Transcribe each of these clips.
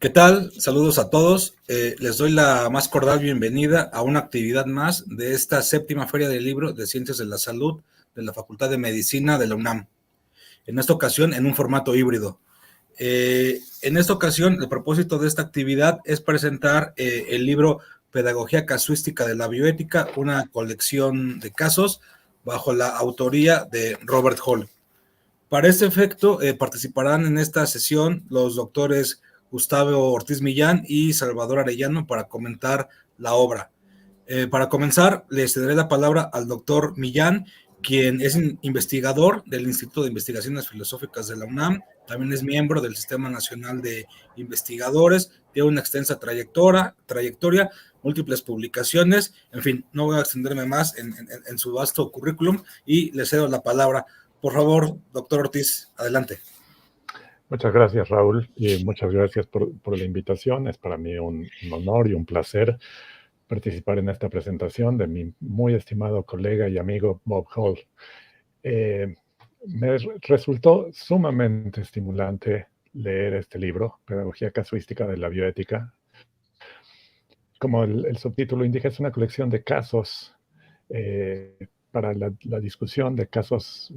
¿Qué tal? Saludos a todos. Les doy la más cordial bienvenida a una actividad más de esta séptima Feria del Libro de Ciencias de la Salud de la Facultad de Medicina de la UNAM. En esta ocasión en un formato híbrido. En esta ocasión el propósito de esta actividad es presentar el libro Pedagogía Casuística de la Bioética, una colección de casos bajo la autoría de Robert Hall. Para este efecto, participarán en esta sesión los doctores Gustavo Ortiz Millán y Salvador Arellano para comentar la obra. Para comenzar, le cederé la palabra al doctor Millán, quien es investigador del Instituto de Investigaciones Filosóficas de la UNAM, también es miembro del Sistema Nacional de Investigadores, tiene una extensa trayectoria, múltiples publicaciones, en fin, no voy a extenderme más en su vasto currículum y le cedo la palabra. Por favor, doctor Ortiz, adelante. Muchas gracias, Raúl, y muchas gracias por la invitación. Es para mí un honor y un placer participar en esta presentación de mi muy estimado colega y amigo Bob Hall. Me resultó sumamente estimulante leer este libro, Pedagogía Casuística de la Bioética. Como el subtítulo indica, es una colección de casos para la discusión de casos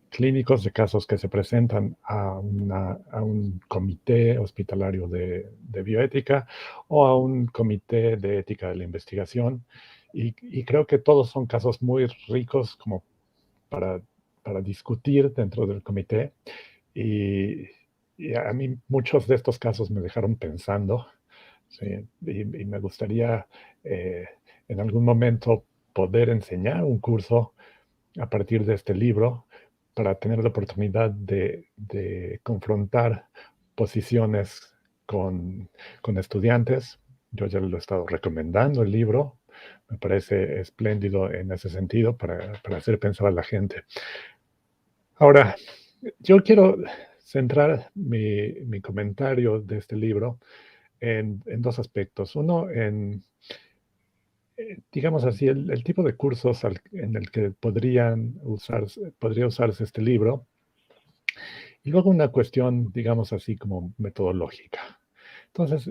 clínicos, de casos que se presentan a un comité hospitalario de bioética o a un comité de ética de la investigación. Y creo que todos son casos muy ricos como para discutir dentro del comité. Y a mí muchos de estos casos me dejaron pensando. Sí, y me gustaría en algún momento poder enseñar un curso a partir de este libro para tener la oportunidad de confrontar posiciones con estudiantes. Yo ya lo he estado recomendando el libro, me parece espléndido en ese sentido para hacer pensar a la gente. Ahora, yo quiero centrar mi comentario de este libro en dos aspectos. Uno, digamos así, el tipo de cursos en el que podría usarse este libro. Y luego una cuestión, digamos así, como metodológica. Entonces,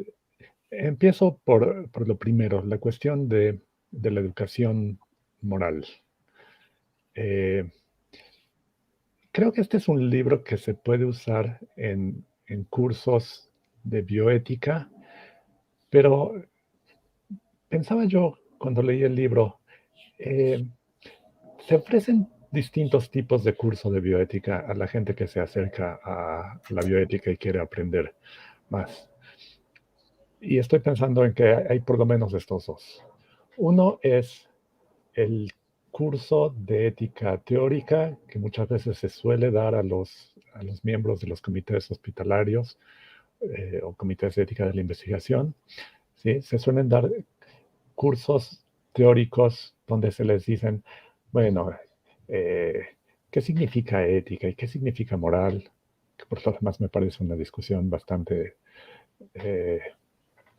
empiezo por lo primero, la cuestión de la educación moral. Creo que este es un libro que se puede usar en cursos de bioética, pero pensaba yo cuando leí el libro, se ofrecen distintos tipos de curso de bioética a la gente que se acerca a la bioética y quiere aprender más. Y estoy pensando en que hay por lo menos estos dos. Uno es el curso de ética teórica que muchas veces se suele dar a los miembros de los comités hospitalarios o comités de ética de la investigación. ¿Sí? Se suelen dar cursos teóricos donde se les dicen, bueno, ¿qué significa ética y qué significa moral? Que por lo demás me parece una discusión bastante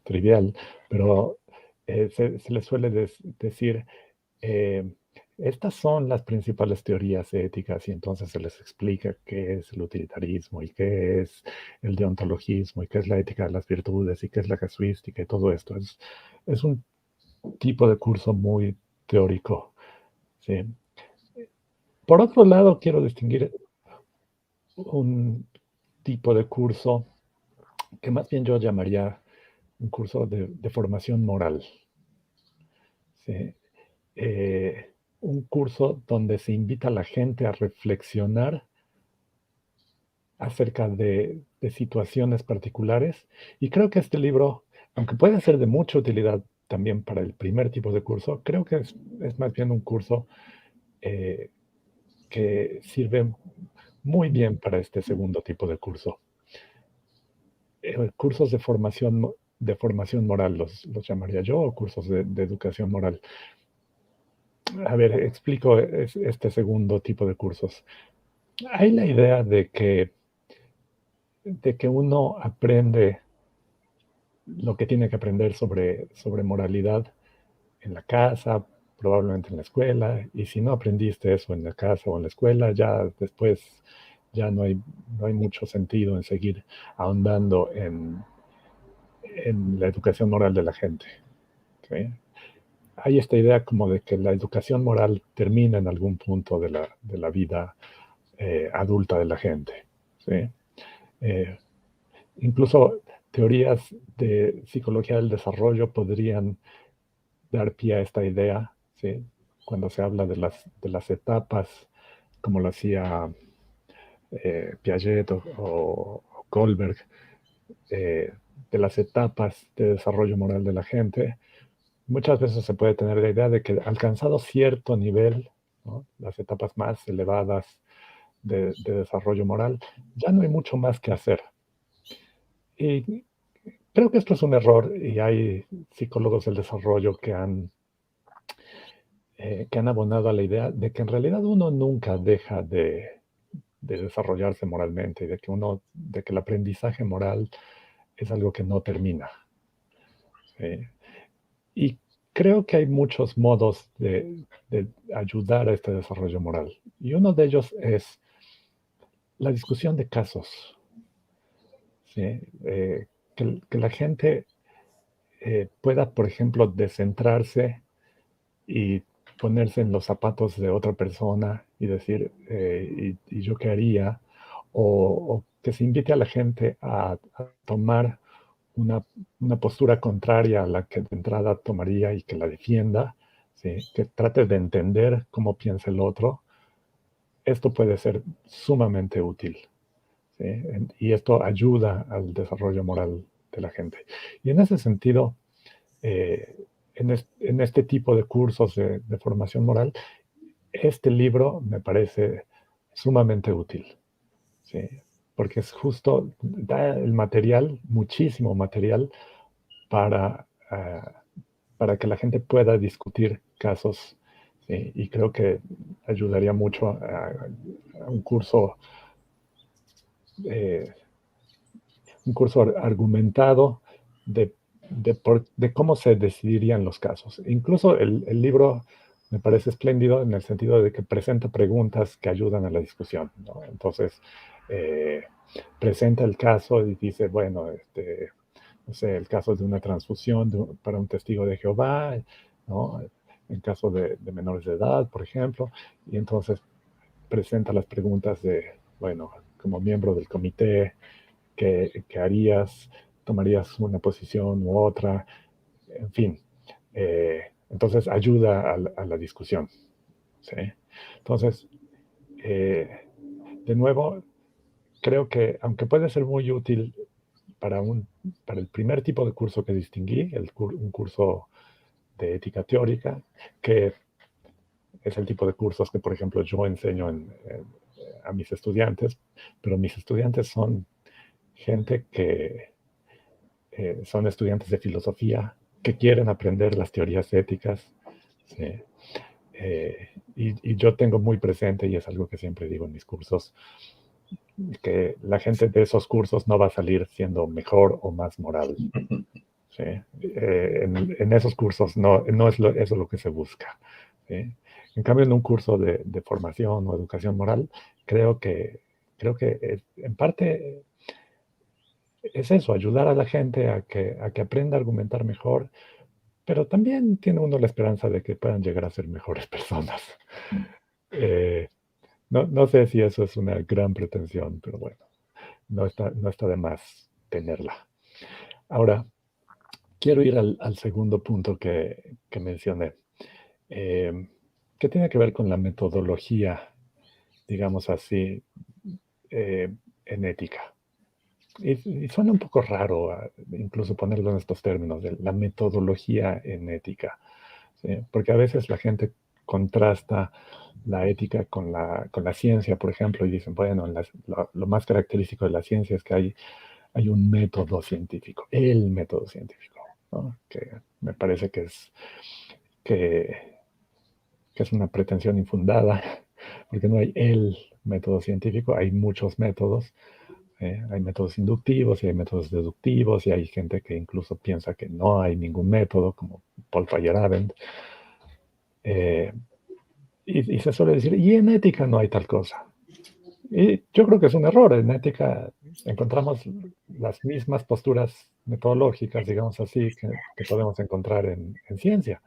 trivial, pero se les suele decir, estas son las principales teorías éticas y entonces se les explica qué es el utilitarismo y qué es el deontologismo y qué es la ética de las virtudes y qué es la casuística y todo esto. Es un tipo de curso muy teórico. ¿Sí? Por otro lado, quiero distinguir un tipo de curso que más bien yo llamaría un curso de formación moral. ¿Sí? Un curso donde se invita a la gente a reflexionar acerca de situaciones particulares. Y creo que este libro, aunque puede ser de mucha utilidad también para el primer tipo de curso, creo que es más bien un curso que sirve muy bien para este segundo tipo de curso. Cursos de formación moral los llamaría yo, o cursos de educación moral. A ver, explico este segundo tipo de cursos. Hay la idea de que uno aprende lo que tiene que aprender sobre moralidad en la casa, probablemente en la escuela, y si no aprendiste eso en la casa o en la escuela, ya después ya no hay mucho sentido en seguir ahondando en en la educación moral de la gente. ¿Sí? Hay esta idea como de que la educación moral termina en algún punto de la vida adulta de la gente. ¿Sí? Incluso teorías de psicología del desarrollo podrían dar pie a esta idea, ¿sí? Cuando se habla de las etapas, como lo hacía Piaget o Goldberg, de las etapas de desarrollo moral de la gente, muchas veces se puede tener la idea de que alcanzado cierto nivel, ¿no? Las etapas más elevadas de desarrollo moral, ya no hay mucho más que hacer. Y creo que esto es un error y hay psicólogos del desarrollo que han abonado a la idea de que en realidad uno nunca deja de desarrollarse moralmente y de que el aprendizaje moral es algo que no termina. ¿Sí? Y creo que hay muchos modos de ayudar a este desarrollo moral. Y uno de ellos es la discusión de casos. ¿Sí? Que la gente pueda, por ejemplo, descentrarse y ponerse en los zapatos de otra persona y decir, ¿y yo qué haría? O que se invite a la gente a tomar una, una postura contraria a la que de entrada tomaría y que la defienda, ¿sí? Que trate de entender cómo piensa el otro. Esto puede ser sumamente útil, ¿sí? Y esto ayuda al desarrollo moral de la gente. Y en ese sentido, eh, en este tipo de cursos de formación moral, este libro me parece sumamente útil, ¿sí? Porque es justo, da el material, muchísimo material, para, para que la gente pueda discutir casos, ¿sí? Y creo que ayudaría mucho a eh, un curso argumentado de, de cómo se decidirían los casos. Incluso el libro me parece espléndido en el sentido de que presenta preguntas que ayudan a la discusión, ¿no? Entonces, eh, presenta el caso y dice, bueno, no sé, el caso de una transfusión para un testigo de Jehová, ¿no? En caso de menores de edad, por ejemplo, y entonces presenta las preguntas de, bueno, como miembro del comité, ¿qué harías? ¿Tomarías una posición u otra? En fin, entonces ayuda a la discusión, ¿sí? Entonces, eh, de nuevo, creo que aunque puede ser muy útil para, para el primer tipo de curso que distinguí, un curso de ética teórica, que es el tipo de cursos que, por ejemplo, yo enseño a mis estudiantes, pero mis estudiantes son gente que son estudiantes de filosofía, que quieren aprender las teorías éticas. ¿Sí? Y yo tengo muy presente, y es algo que siempre digo en mis cursos, que la gente de esos cursos no va a salir siendo mejor o más moral. ¿Sí? En esos cursos no es eso lo que se busca. ¿Sí? En cambio, en un curso de formación o educación moral, creo que en parte es eso, ayudar a la gente a que aprenda a argumentar mejor, pero también tiene uno la esperanza de que puedan llegar a ser mejores personas. Eh, no sé si eso es una gran pretensión, pero bueno, no está de más tenerla. Ahora, quiero ir al segundo punto que mencioné, eh, que tiene que ver con la metodología, digamos así, eh, en ética. Y suena un poco raro, incluso ponerlo en estos términos, de la metodología en ética, ¿sí? Porque a veces la gente contrasta la ética con la ciencia, por ejemplo, y dicen, bueno, lo más característico de la ciencia es que hay un método científico, el método científico, ¿no? Que me parece que, que es una pretensión infundada, porque no hay el método científico, hay muchos métodos. Hay métodos inductivos y hay métodos deductivos y hay gente que incluso piensa que no hay ningún método, como Paul Feyerabend. Eh, y se suele decir, y en ética no hay tal cosa. Y yo creo que es un error. En ética encontramos las mismas posturas metodológicas, digamos así, que podemos encontrar en ciencia.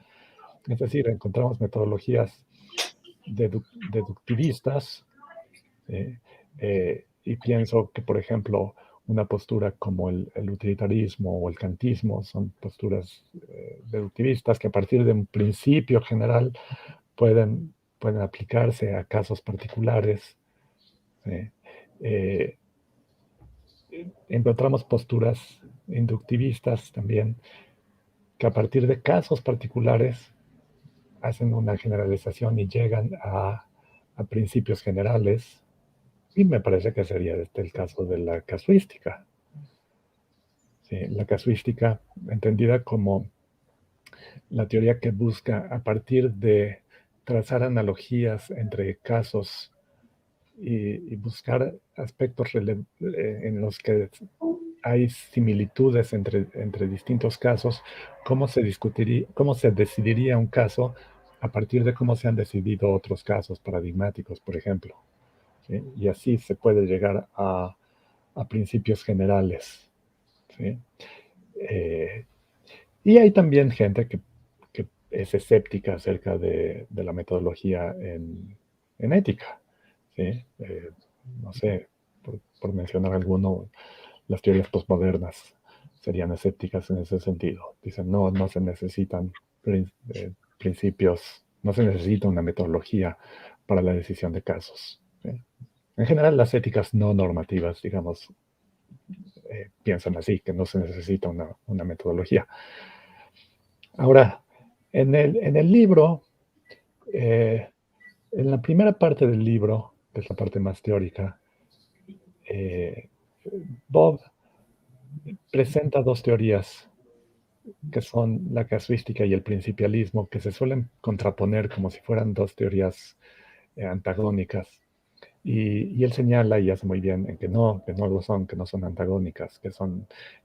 Es decir, encontramos metodologías deductivistas, y pienso que, por ejemplo, una postura como el utilitarismo o el kantismo son posturas deductivistas que a partir de un principio general pueden aplicarse a casos particulares. Encontramos posturas inductivistas también que a partir de casos particulares hacen una generalización y llegan a principios generales. Y me parece que sería el caso de la casuística. Sí, la casuística entendida como la teoría que busca, a partir de trazar analogías entre casos y buscar aspectos en los que hay similitudes entre distintos casos, cómo se decidiría un caso a partir de cómo se han decidido otros casos paradigmáticos, por ejemplo. ¿Sí? Y así se puede llegar a principios generales. ¿Sí? Y hay también gente que es escéptica acerca de la metodología en ética. ¿Sí? No sé, por mencionar alguno, las teorías postmodernas serían escépticas en ese sentido. Dicen, no se necesitan principios, no se necesita una metodología para la decisión de casos. ¿Sí? En general, las éticas no normativas, digamos, piensan así, que no se necesita una metodología. Ahora, en el libro, en la primera parte del libro, que es la parte más teórica, Bob presenta dos teorías que son la casuística y el principialismo, que se suelen contraponer como si fueran dos teorías antagónicas. Y él señala y hace muy bien en que no lo son, que no son antagónicas, que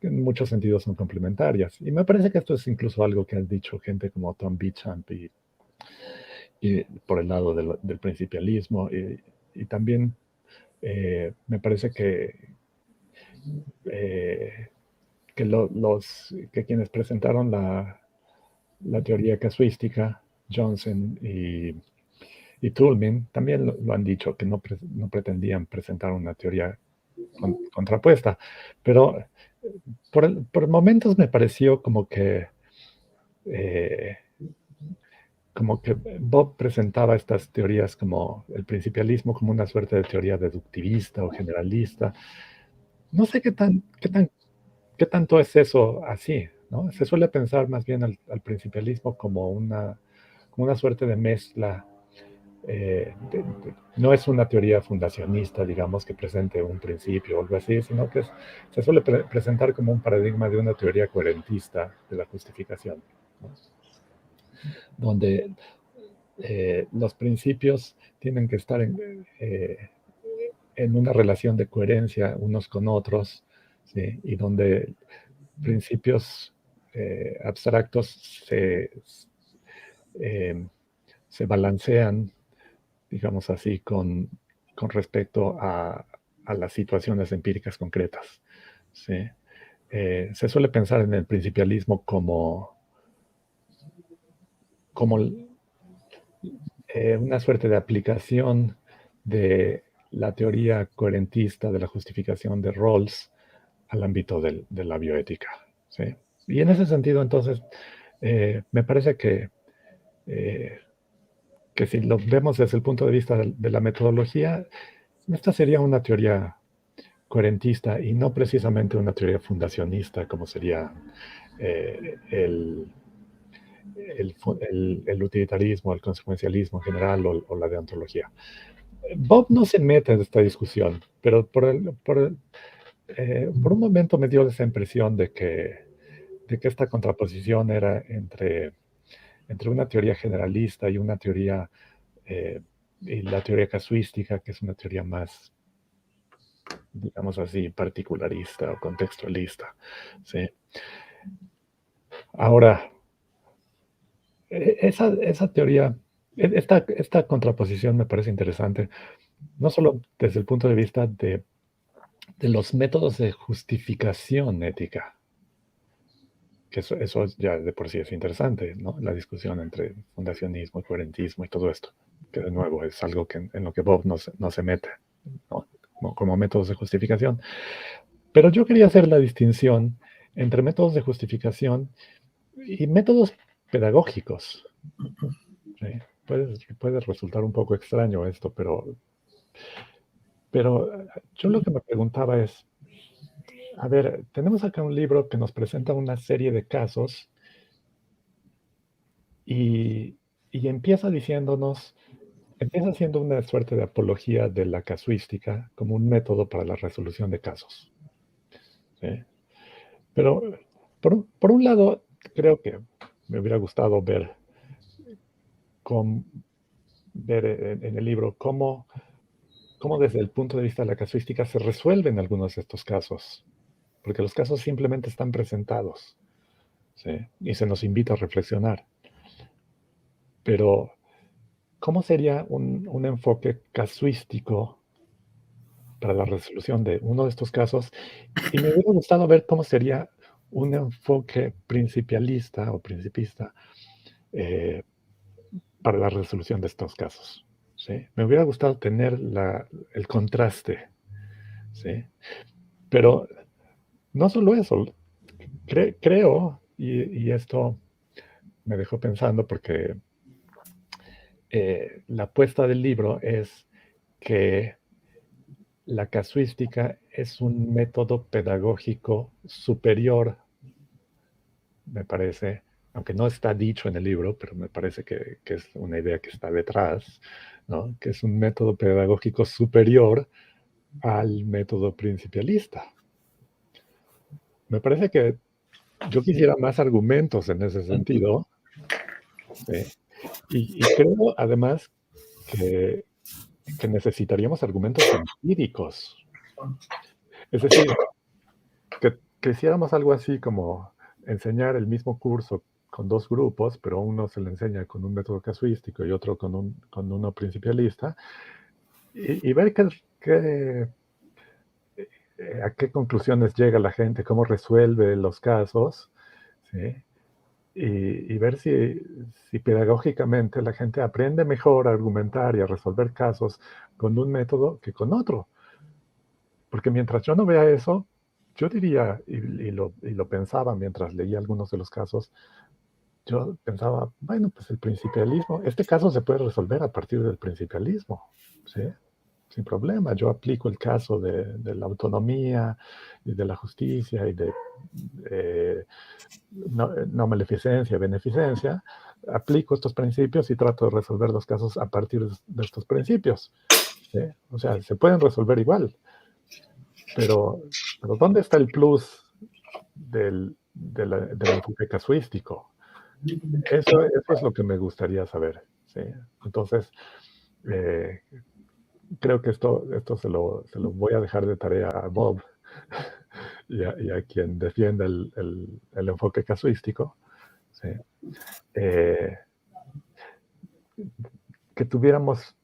en muchos sentidos son complementarias. Y me parece que esto es incluso algo que han dicho gente como Tom Beauchamp y por el lado del principialismo. Y también me parece que quienes presentaron la teoría casuística, Johnson y Toulmin, también lo han dicho, que no pretendían presentar una teoría contrapuesta. Pero por momentos me pareció como que Bob presentaba estas teorías como el principialismo como una suerte de teoría deductivista o generalista. No sé qué tanto es eso así, ¿no? Se suele pensar más bien al principialismo como una suerte de mezcla. No es una teoría fundacionista, digamos, que presente un principio o algo así, sino que se suele presentar como un paradigma de una teoría coherentista de la justificación, ¿no? Donde los principios tienen que estar en una relación de coherencia unos con otros, ¿sí? Y donde principios abstractos se balancean, digamos así, con respecto a las situaciones empíricas concretas. ¿Sí? Se suele pensar en el principialismo como una suerte de aplicación de la teoría coherentista de la justificación de Rawls al ámbito de la bioética. ¿Sí? Y en ese sentido, entonces, me parece que si lo vemos desde el punto de vista de la metodología, esta sería una teoría coherentista y no precisamente una teoría fundacionista como sería el utilitarismo, el consecuencialismo en general o la deontología. Bob no se mete en esta discusión, pero por un momento me dio esa impresión de que esta contraposición era entre una teoría generalista y una teoría, y la teoría casuística, que es una teoría más, digamos así, particularista o contextualista. ¿Sí? Ahora, esa teoría, esta contraposición me parece interesante, no solo desde el punto de vista de los métodos de justificación ética, que eso ya de por sí es interesante, ¿no? La discusión entre fundacionismo y coherentismo y todo esto, que de nuevo es algo que, en lo que Bob no se mete, ¿no? Como métodos de justificación. Pero yo quería hacer la distinción entre métodos de justificación y métodos pedagógicos. ¿Sí? Puede resultar un poco extraño esto, pero yo lo que me preguntaba es, a ver, tenemos acá un libro que nos presenta una serie de casos y, y empieza haciendo una suerte de apología de la casuística como un método para la resolución de casos. ¿Sí? Pero por un lado, creo que me hubiera gustado con, ver en el libro cómo desde el punto de vista de la casuística se resuelven algunos de estos casos, porque los casos simplemente están presentados, ¿sí? Y se nos invita a reflexionar. Pero, ¿cómo sería un enfoque casuístico para la resolución de uno de estos casos? Y me hubiera gustado ver cómo sería un enfoque principialista o principista eh, para la resolución de estos casos. ¿Sí? Me hubiera gustado tener el contraste, ¿sí? Pero no solo eso, creo, y esto me dejó pensando porque la apuesta del libro es que la casuística es un método pedagógico superior, me parece, aunque no está dicho en el libro, pero me parece que es una idea que está detrás, ¿no? Que es un método pedagógico superior al método principialista. Me parece que yo quisiera más argumentos en ese sentido, ¿sí? Y creo además que, que necesitaríamos argumentos empíricos. Es decir, que hiciéramos algo así como enseñar el mismo curso con dos grupos, pero uno se le enseña con un método casuístico y otro con uno principialista, y ver a qué conclusiones llega la gente, cómo resuelve los casos, ¿sí? Y ver si pedagógicamente la gente aprende mejor a argumentar y a resolver casos con un método que con otro. Porque mientras yo no vea eso, yo diría, y lo pensaba mientras leía algunos de los casos, yo pensaba, bueno, pues el principialismo, este caso se puede resolver a partir del principialismo, ¿sí? Sin problema. Yo aplico el caso de la autonomía y de la justicia y de no maleficencia, beneficencia, aplico estos principios y trato de resolver los casos a partir de estos principios, ¿sí? O sea, se pueden resolver igual, pero ¿dónde está el plus del enfoque casuístico? Eso es lo que me gustaría saber, ¿sí? Entonces, eh, creo que esto se lo voy a dejar de tarea a Bob y a quien defienda el enfoque casuístico, ¿sí? Eh, que tuviéramos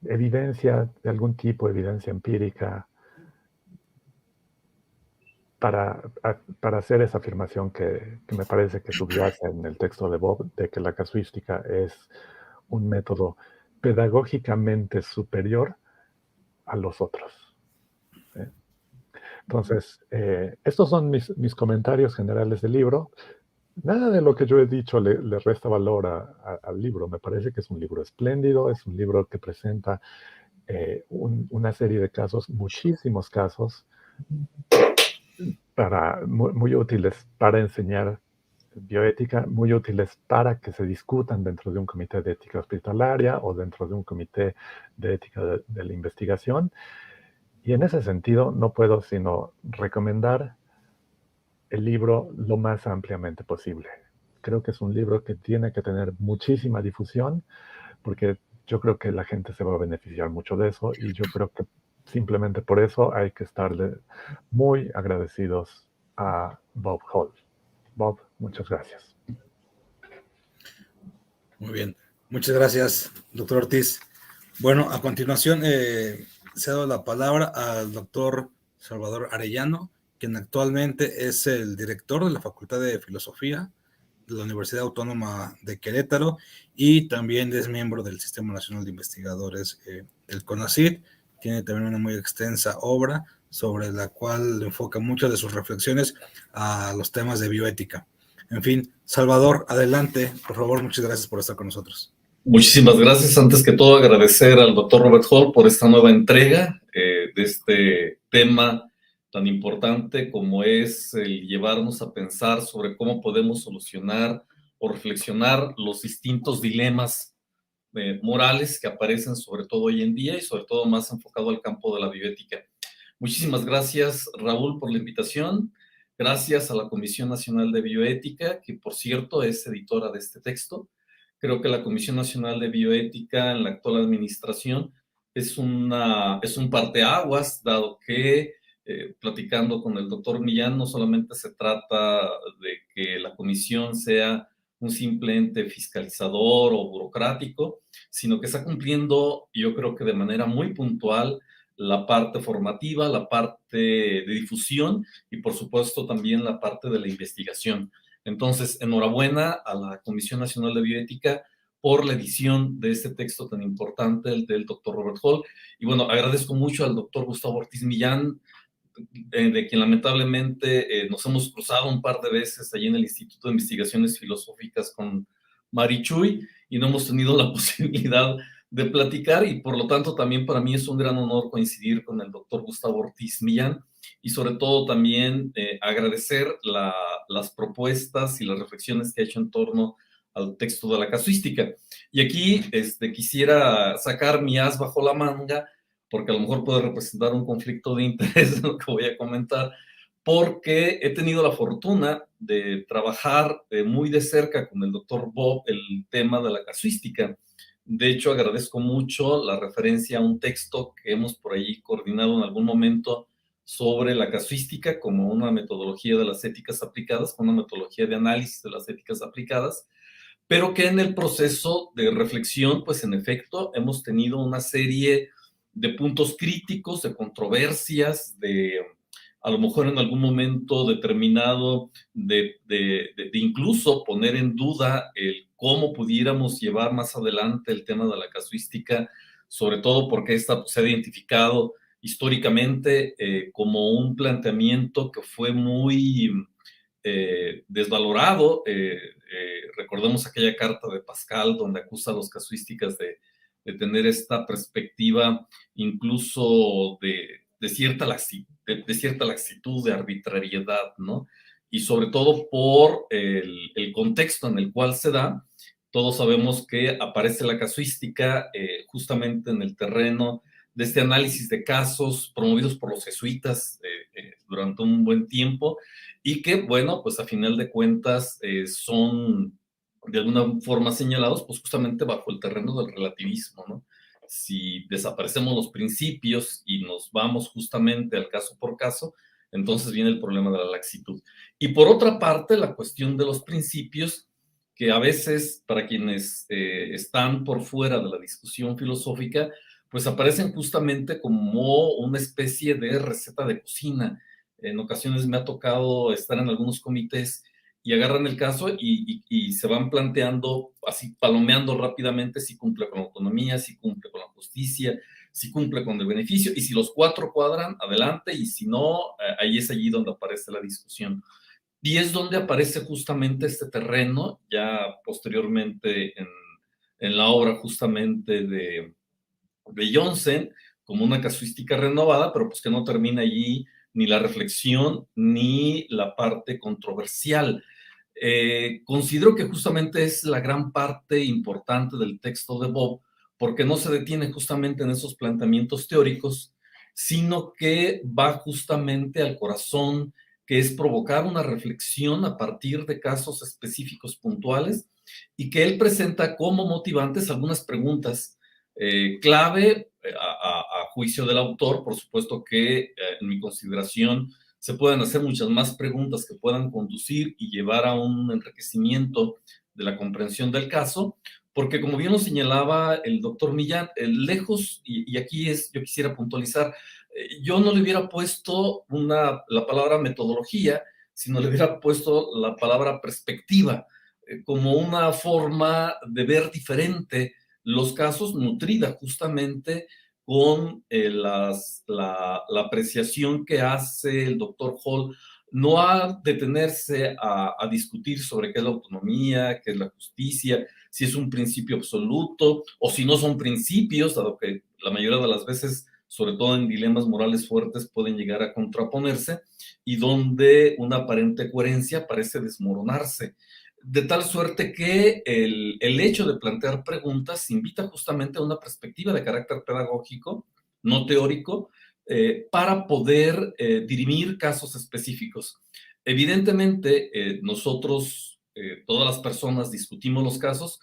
evidencia de algún tipo, evidencia empírica, para hacer esa afirmación que me parece que subyace en el texto de Bob, de que la casuística es un método pedagógicamente superior a los otros. ¿Sí? Entonces, estos son mis comentarios generales del libro. Nada de lo que yo he dicho le resta valor al libro. Me parece que es un libro espléndido, es un libro que presenta una serie de casos, muchísimos casos, muy útiles para enseñar bioética, muy útiles para que se discutan dentro de un comité de ética hospitalaria o dentro de un comité de ética de la investigación. Y en ese sentido no puedo sino recomendar el libro lo más ampliamente posible. Creo que es un libro que tiene que tener muchísima difusión porque yo creo que la gente se va a beneficiar mucho de eso y yo creo que simplemente por eso hay que estarle muy agradecidos a Bob Hall. Bob, muchas gracias. Muy bien. Muchas gracias, doctor Ortiz. Bueno, a continuación cedo la palabra al doctor Salvador Arellano, quien actualmente es el director de la Facultad de Filosofía de la Universidad Autónoma de Querétaro y también es miembro del Sistema Nacional de Investigadores, el CONACYT. Tiene también una muy extensa obra sobre la cual enfoca muchas de sus reflexiones a los temas de bioética. En fin, Salvador, adelante, por favor, muchas gracias por estar con nosotros. Muchísimas gracias. Antes que todo, agradecer al doctor Robert Hall por esta nueva entrega de este tema tan importante como es el llevarnos a pensar sobre cómo podemos solucionar o reflexionar los distintos dilemas morales que aparecen sobre todo hoy en día y sobre todo más enfocado al campo de la bioética. Muchísimas gracias, Raúl, por la invitación. Gracias a la Comisión Nacional de Bioética, que por cierto es editora de este texto. Creo que la Comisión Nacional de Bioética en la actual administración es un parteaguas, dado que platicando con el doctor Millán, no solamente se trata de que la comisión sea un simple ente fiscalizador o burocrático, sino que está cumpliendo, yo creo que de manera muy puntual, la parte formativa, la parte de difusión y por supuesto también la parte de la investigación. Entonces, enhorabuena a la Comisión Nacional de Bioética por la edición de este texto tan importante, el del doctor Robert Hall. Y bueno, agradezco mucho al doctor Gustavo Ortiz Millán, de quien lamentablemente nos hemos cruzado un par de veces allí en el Instituto de Investigaciones Filosóficas con Marichuy y no hemos tenido la posibilidad de platicar y por lo tanto también para mí es un gran honor coincidir con el doctor Gustavo Ortiz Millán y sobre todo también agradecer las propuestas y las reflexiones que ha hecho en torno al texto de la casuística. Y aquí quisiera sacar mi as bajo la manga porque a lo mejor puede representar un conflicto de interés en lo que voy a comentar, porque he tenido la fortuna de trabajar muy de cerca con el doctor Bob el tema de la casuística. De hecho, agradezco mucho la referencia a un texto que hemos por ahí coordinado en algún momento sobre la casuística como una metodología de las éticas aplicadas, como una metodología de análisis de las éticas aplicadas, pero que en el proceso de reflexión, pues en efecto, hemos tenido una serie de puntos críticos, de controversias, de a lo mejor en algún momento determinado de incluso poner en duda el cómo pudiéramos llevar más adelante el tema de la casuística, sobre todo porque esta se ha identificado históricamente como un planteamiento que fue muy desvalorado. Recordemos aquella carta de Pascal donde acusa a los casuísticas de tener esta perspectiva incluso de cierta laxitud, de arbitrariedad, ¿no? Y sobre todo por el contexto en el cual se da. Todos sabemos que aparece la casuística justamente en el terreno de este análisis de casos promovidos por los jesuitas durante un buen tiempo y que, bueno, pues a final de cuentas son de alguna forma señalados, pues justamente bajo el terreno del relativismo, ¿no? Si desaparecemos los principios y nos vamos justamente al caso por caso, entonces viene el problema de la laxitud. Y por otra parte, la cuestión de los principios, que a veces para quienes están por fuera de la discusión filosófica, pues aparecen justamente como una especie de receta de cocina. En ocasiones me ha tocado estar en algunos comités y agarran el caso y se van planteando, así palomeando rápidamente si cumple con la autonomía, si cumple con la justicia, si cumple con el beneficio, y si los cuatro cuadran, adelante, y si no, ahí es allí donde aparece la discusión. Y es donde aparece justamente este terreno, ya posteriormente en la obra justamente de Johnson, como una casuística renovada, pero pues que no termina allí ni la reflexión ni la parte controversial. Considero que justamente es la gran parte importante del texto de Bob, porque no se detiene justamente en esos planteamientos teóricos, sino que va justamente al corazón, que es provocar una reflexión a partir de casos específicos puntuales y que él presenta como motivantes algunas preguntas clave a juicio del autor. Por supuesto que en mi consideración se pueden hacer muchas más preguntas que puedan conducir y llevar a un enriquecimiento de la comprensión del caso, porque como bien lo señalaba el doctor Millán, lejos, y aquí yo quisiera puntualizar, yo no le hubiera puesto la palabra metodología, sino le hubiera puesto la palabra perspectiva, como una forma de ver diferente los casos, nutrida justamente con la apreciación que hace el doctor Hall, no a detenerse a discutir sobre qué es la autonomía, qué es la justicia, si es un principio absoluto o si no son principios, dado que la mayoría de las veces, sobre todo en dilemas morales fuertes, pueden llegar a contraponerse y donde una aparente coherencia parece desmoronarse. De tal suerte que el hecho de plantear preguntas invita justamente a una perspectiva de carácter pedagógico, no teórico, para poder dirimir casos específicos. Evidentemente, nosotros, todas las personas, discutimos los casos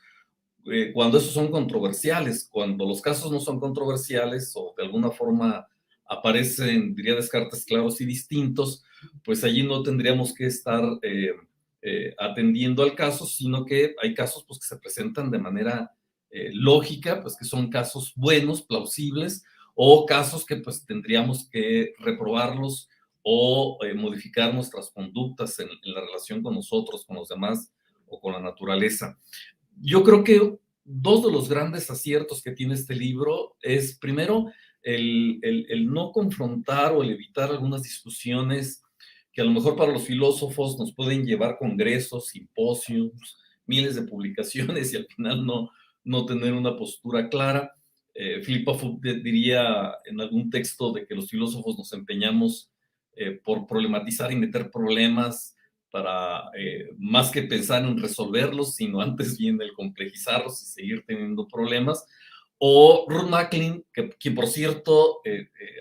cuando esos son controversiales. Cuando los casos no son controversiales o de alguna forma aparecen, diría Descartes, claros y distintos, pues allí no tendríamos que estar atendiendo al caso, sino que hay casos pues, que se presentan de manera lógica, pues que son casos buenos, plausibles, o casos que pues tendríamos que reprobarlos o modificar nuestras conductas en la relación con nosotros, con los demás o con la naturaleza. Yo creo que dos de los grandes aciertos que tiene este libro es, primero, el no confrontar o el evitar algunas discusiones que a lo mejor para los filósofos nos pueden llevar congresos, simposios, miles de publicaciones y al final no tener una postura clara. Philippa Foot diría en algún texto de que los filósofos nos empeñamos por problematizar y meter problemas para más que pensar en resolverlos, sino antes bien el complejizarlos y seguir teniendo problemas. O Ruth Macklin, quien por cierto,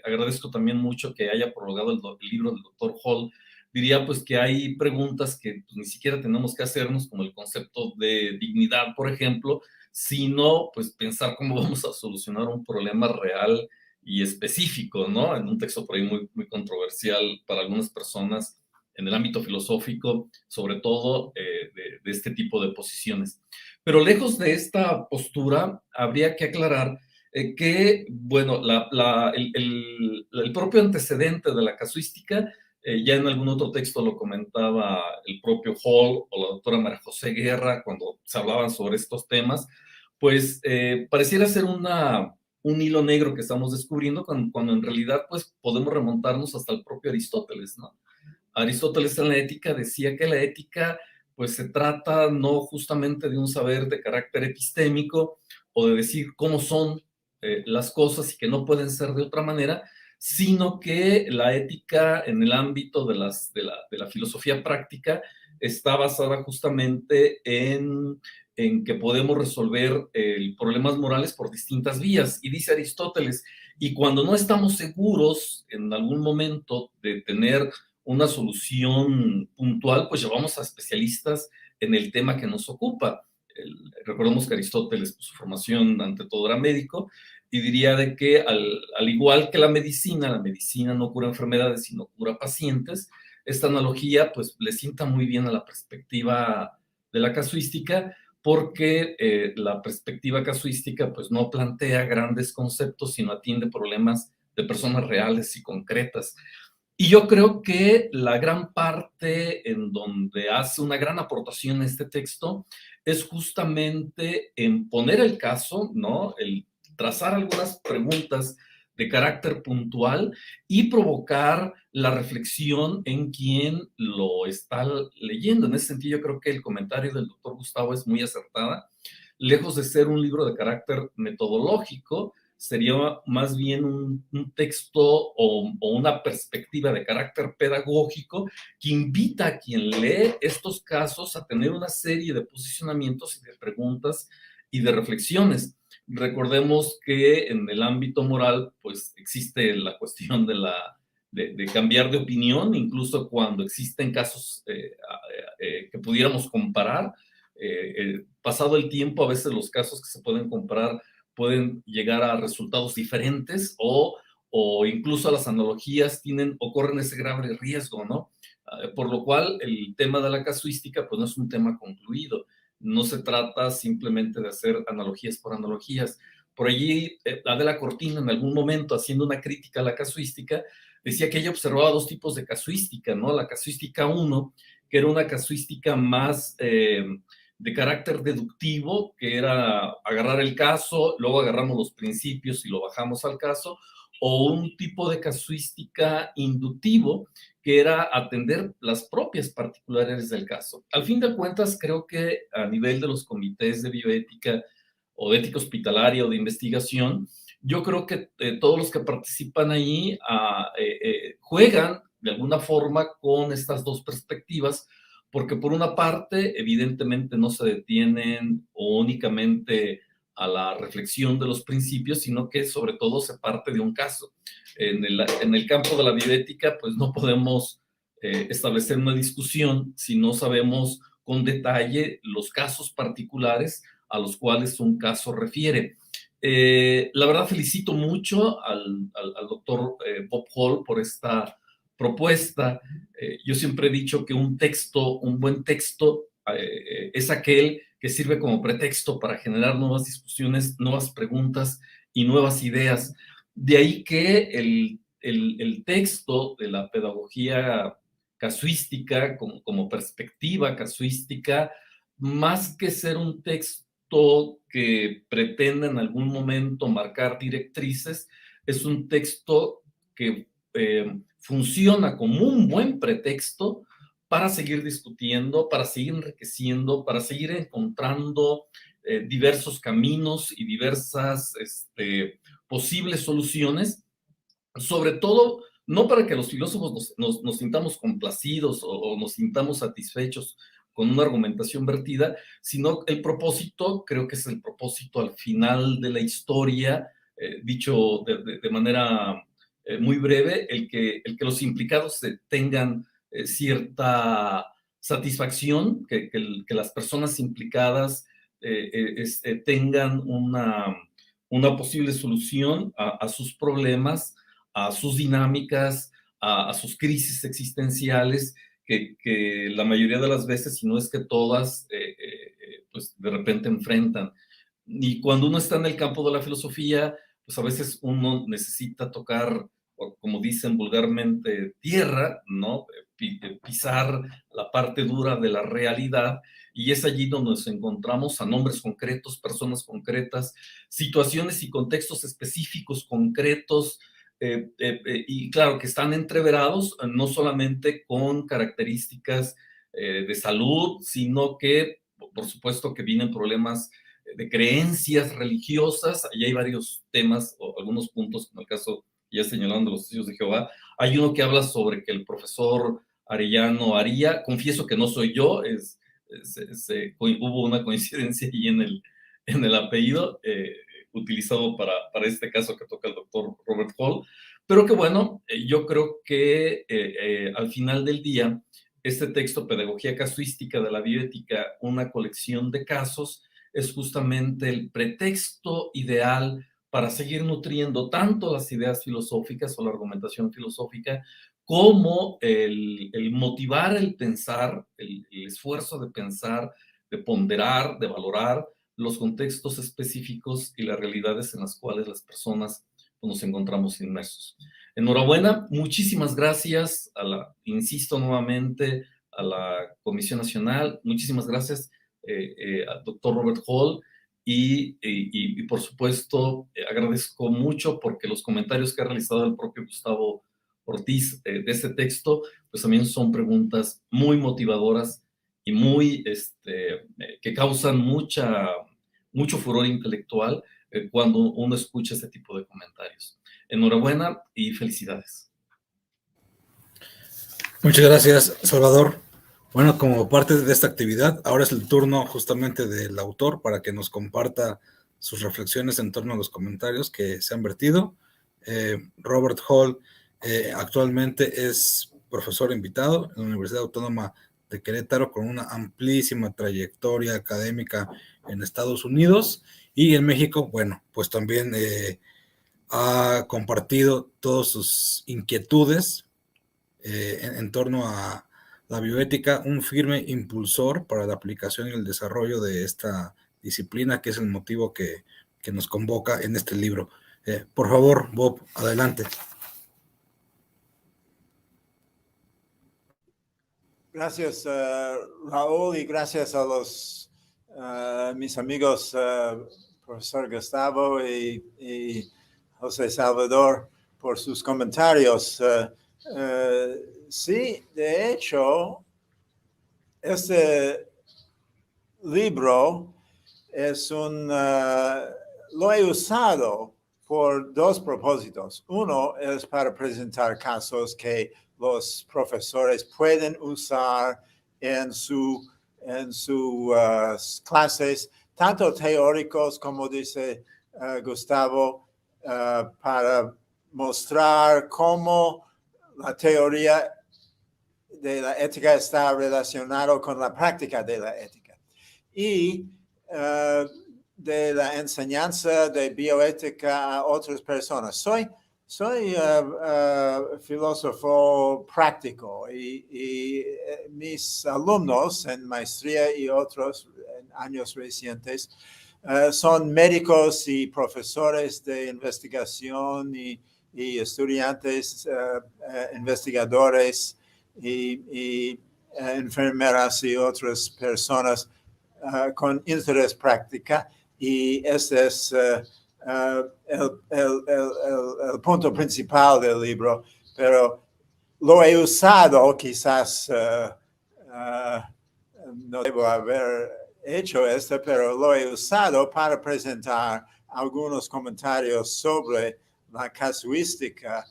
agradezco también mucho que haya prologado el libro del doctor Hall, diría pues que hay preguntas que pues, ni siquiera tenemos que hacernos, como el concepto de dignidad, por ejemplo, sino pues pensar cómo vamos a solucionar un problema real y específico, ¿no? En un texto por ahí muy, muy controversial para algunas personas en el ámbito filosófico, sobre todo de este tipo de posiciones. Pero lejos de esta postura, habría que aclarar que, bueno, el propio antecedente de la casuística, ya en algún otro texto lo comentaba el propio Hall o la doctora María José Guerra cuando se hablaban sobre estos temas, pues pareciera ser un hilo negro que estamos descubriendo cuando en realidad pues podemos remontarnos hasta el propio Aristóteles, ¿no? Aristóteles en la ética decía que la ética pues se trata no justamente de un saber de carácter epistémico o de decir cómo son las cosas y que no pueden ser de otra manera, sino que la ética en el ámbito de la filosofía práctica está basada justamente en que podemos resolver problemas morales por distintas vías. Y dice Aristóteles, y cuando no estamos seguros en algún momento de tener una solución puntual, pues llevamos a especialistas en el tema que nos ocupa. Recordemos que Aristóteles, pues, su formación ante todo era médico, y diría de que al igual que la medicina no cura enfermedades, sino cura pacientes. Esta analogía, pues, le sienta muy bien a la perspectiva de la casuística, porque la perspectiva casuística, pues, no plantea grandes conceptos, sino atiende problemas de personas reales y concretas. Y yo creo que la gran parte en donde hace una gran aportación este texto es justamente en poner el caso, ¿no? El trazar algunas preguntas de carácter puntual y provocar la reflexión en quien lo está leyendo. En ese sentido, yo creo que el comentario del doctor Gustavo es muy acertada. Lejos de ser un libro de carácter metodológico, sería más bien un texto o una perspectiva de carácter pedagógico que invita a quien lee estos casos a tener una serie de posicionamientos y de preguntas y de reflexiones. Recordemos que en el ámbito moral, pues existe la cuestión de cambiar de opinión, incluso cuando existen casos que pudiéramos comparar. Pasado el tiempo, a veces los casos que se pueden comparar pueden llegar a resultados diferentes o incluso las analogías corren ese grave riesgo, ¿no? Por lo cual el tema de la casuística pues no es un tema concluido. no se trata simplemente de hacer analogías por analogías. Por allí, Adela Cortina, en algún momento, haciendo una crítica a la casuística, decía que ella observaba dos tipos de casuística, ¿no? La casuística 1, que era una casuística más de carácter deductivo, que era agarrar el caso, luego agarramos los principios y lo bajamos al caso, o un tipo de casuística inductivo, que era atender las propias particularidades del caso. Al fin de cuentas, creo que a nivel de los comités de bioética o de ética hospitalaria o de investigación, yo creo que todos los que participan ahí juegan de alguna forma con estas dos perspectivas, porque por una parte, evidentemente no se detienen únicamente a la reflexión de los principios, sino que sobre todo se parte de un caso. En el campo de la bioética, pues no podemos establecer una discusión si no sabemos con detalle los casos particulares a los cuales un caso refiere. La verdad, felicito mucho al doctor Bob Hall por esta propuesta. Yo siempre he dicho que un buen texto, es aquel que sirve como pretexto para generar nuevas discusiones, nuevas preguntas y nuevas ideas. De ahí que el texto de la pedagogía casuística, como perspectiva casuística, más que ser un texto que pretenda en algún momento marcar directrices, es un texto que funciona como un buen pretexto para seguir discutiendo, para seguir enriqueciendo, para seguir encontrando diversos caminos y diversas posibles soluciones, sobre todo no para que los filósofos nos sintamos complacidos o nos sintamos satisfechos con una argumentación vertida, sino el propósito, creo que es el propósito al final de la historia, dicho de manera muy breve, el que los implicados tengan cierta satisfacción, que las personas implicadas tengan una posible solución a sus problemas, a sus dinámicas, a sus crisis existenciales, que la mayoría de las veces, si no es que todas, pues de repente enfrentan. Y cuando uno está en el campo de la filosofía, pues a veces uno necesita tocar, como dicen vulgarmente, tierra, ¿no? Pisar la parte dura de la realidad, y es allí donde nos encontramos a nombres concretos, personas concretas, situaciones y contextos específicos concretos, y claro, que están entreverados no solamente con características de salud, sino que, por supuesto, que vienen problemas de creencias religiosas. Ahí hay varios temas o algunos puntos, como el caso ya señalando los testigos de Jehová. Hay uno que habla sobre que el profesor Arellano Aría, confieso que no soy yo, hubo una coincidencia ahí en el apellido, utilizado para este caso que toca el doctor Robert Hall, pero que bueno, yo creo que al final del día, este texto, Pedagogía Casuística de la Bioética, una colección de casos, es justamente el pretexto ideal para seguir nutriendo tanto las ideas filosóficas o la argumentación filosófica, como el motivar el pensar, el esfuerzo de pensar, de ponderar, de valorar los contextos específicos y las realidades en las cuales las personas nos encontramos inmersos. Enhorabuena, muchísimas gracias insisto nuevamente, a la Comisión Nacional, muchísimas gracias al doctor Robert Hall, y por supuesto agradezco mucho porque los comentarios que ha realizado el propio Gustavo Ortiz de este texto, pues también son preguntas muy motivadoras y muy, que causan mucho furor intelectual cuando uno escucha este tipo de comentarios. Enhorabuena y felicidades. Muchas gracias, Salvador. Bueno, como parte de esta actividad, ahora es el turno justamente del autor para que nos comparta sus reflexiones en torno a los comentarios que se han vertido. Robert Hall actualmente es profesor invitado en la Universidad Autónoma de Querétaro, con una amplísima trayectoria académica en Estados Unidos, y en México, bueno, pues también ha compartido todas sus inquietudes en torno a la bioética un firme impulsor para la aplicación y el desarrollo de esta disciplina, que es el motivo que nos convoca en este libro. Por favor, Bob, adelante. Gracias, Raúl, y gracias a los mis amigos, profesor Gustavo y José Salvador, por sus comentarios. Sí, de hecho, este libro es lo he usado por dos propósitos. Uno es para presentar casos que los profesores pueden usar en sus clases, tanto teóricos como dice Gustavo, para mostrar cómo la teoría de la ética está relacionada con la práctica de la ética. Y de la enseñanza de bioética a otras personas. Soy filósofo práctico y mis alumnos en maestría y otros en años recientes son médicos y profesores de investigación y estudiantes, investigadores y enfermeras y otras personas con interés práctica. Y este es el punto principal del libro, pero lo he usado, quizás no debo haber hecho esto, pero lo he usado para presentar algunos comentarios sobre la casuística